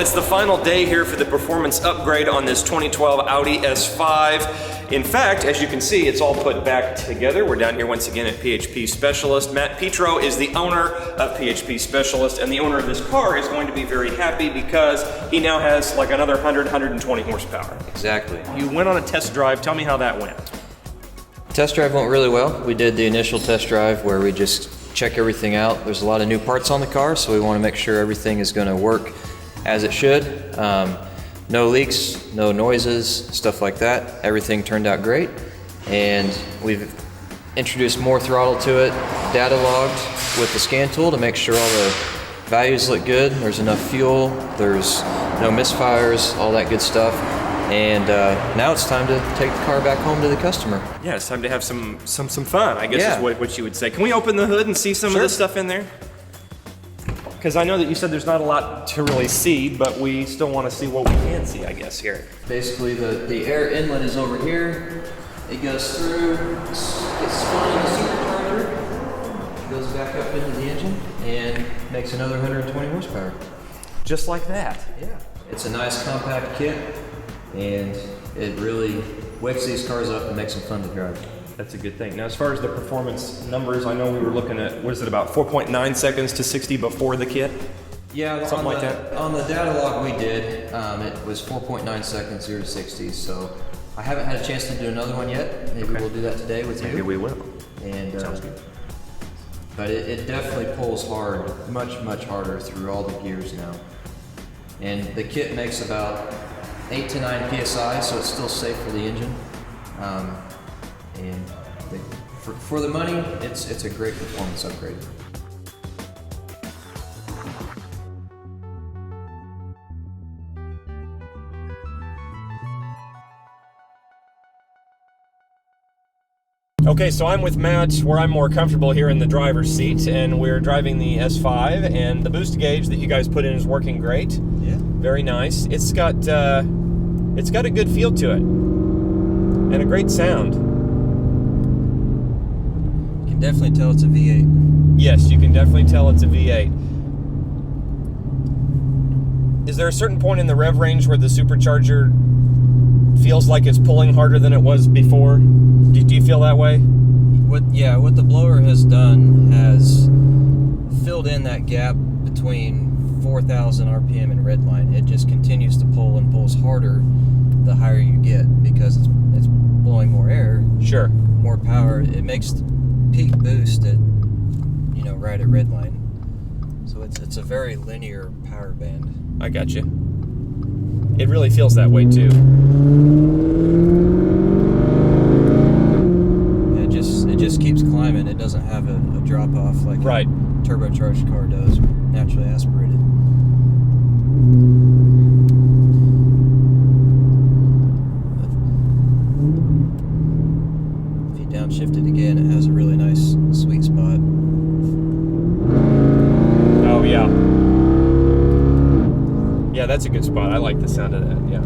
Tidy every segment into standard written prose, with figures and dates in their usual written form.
it's the final day here for the performance upgrade on this 2012 Audi S5. In fact, as you can see, it's all put back together. We're down here once again at PHP Specialist. Matt Petro is the owner of PHP Specialist, and the owner of this car is going to be very happy because he now has like another 120 horsepower. Exactly. You went on a test drive. Tell me how that went. Test drive went really well. We did the initial test drive where we just check everything out. There's a lot of new parts on the car, so we want to make sure everything is going to work as it should. No leaks, no noises, stuff like that. Everything turned out great, and we've introduced more throttle to it, data logged with the scan tool to make sure all the values look good. There's enough fuel, there's no misfires, all that good stuff. And now it's time to take the car back home to the customer. Yeah, it's time to have some fun, I guess is what you would say. Can we open the hood and see some of the stuff in there? Because I know that you said there's not a lot to really see, but we still want to see what we can see, I guess, here. Basically, the air inlet is over here. It goes through, gets spun in the supercharger, goes back up into the engine, and makes another 120 horsepower. Just like that. Yeah. It's a nice compact kit, and it really wakes these cars up and makes them fun to drive. That's a good thing. Now, as far as the performance numbers, I know we were looking at, what is it, about 4.9 seconds to 60 before the kit? Yeah, something like that. On the data log we did, it was 4.9 seconds, 0 to 60. So I haven't had a chance to do another one yet. Maybe we'll do that today with you. Maybe we will. And sounds good. But it definitely pulls hard, much harder through all the gears now. And the kit makes about 8 to 9 psi, so it's still safe for the engine. And for the money, it's a great performance upgrade. Okay, so I'm with Matt where I'm more comfortable here in the driver's seat, and we're driving the S5, and the boost gauge that you guys put in is working great. Yeah. Very nice. It's got a good feel to it and a great sound. You can definitely tell it's a V8. Yes, you can definitely tell it's a V8. Is there a certain point in the rev range where the supercharger feels like it's pulling harder than it was before? Do you feel that way? What the blower has done has filled in that gap between 4,000 RPM and redline. It just continues to pull and pulls harder the higher you get because it's blowing more air. Sure. More power. It makes the peak boost at right at redline. So it's a very linear power band. I got you. It really feels that way too. It just keeps climbing. It doesn't have a drop off like a turbocharged car does, naturally aspirated. If you downshift it again, it has a really nice sweet spot. Oh yeah. Yeah, that's a good spot. I like the sound of that. Yeah.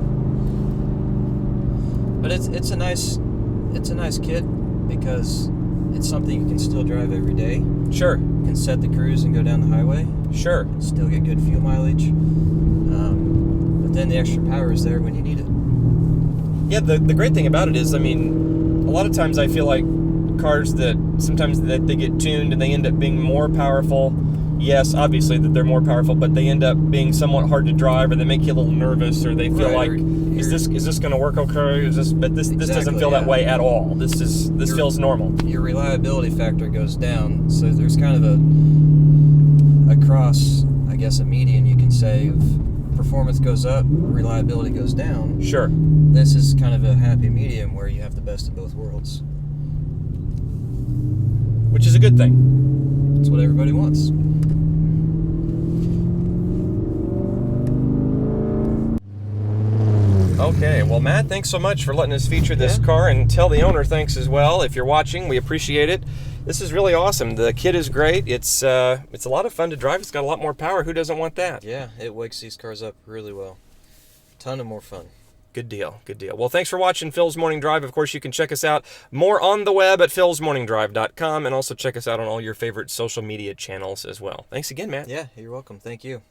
But it's a nice kit because it's something you can still drive every day. Sure. You can set the cruise and go down the highway. Sure. Still get good fuel mileage. But then the extra power is there when you need it. Yeah, the great thing about it is, I mean, a lot of times I feel like cars that sometimes that they get tuned and they end up being more powerful. Yes, obviously that they're more powerful, but they end up being somewhat hard to drive, or they make you a little nervous, or they feel like, is this going to work okay? But this doesn't feel that way at all. This feels normal. Your reliability factor goes down, so there's kind of a cross, I guess, a median you can say of performance goes up, reliability goes down. Sure. This is kind of a happy medium where you have the best of both worlds, which is a good thing. It's what everybody wants. Okay, well, Matt, thanks so much for letting us feature this car, and tell the owner thanks as well. If you're watching, we appreciate it. This is really awesome. The kit is great. It's a lot of fun to drive. It's got a lot more power. Who doesn't want that? Yeah, it wakes these cars up really well. Ton of more fun. Good deal. Good deal. Well, thanks for watching Phil's Morning Drive. Of course, you can check us out more on the web at philsmorningdrive.com, and also check us out on all your favorite social media channels as well. Thanks again, Matt. Yeah, you're welcome. Thank you.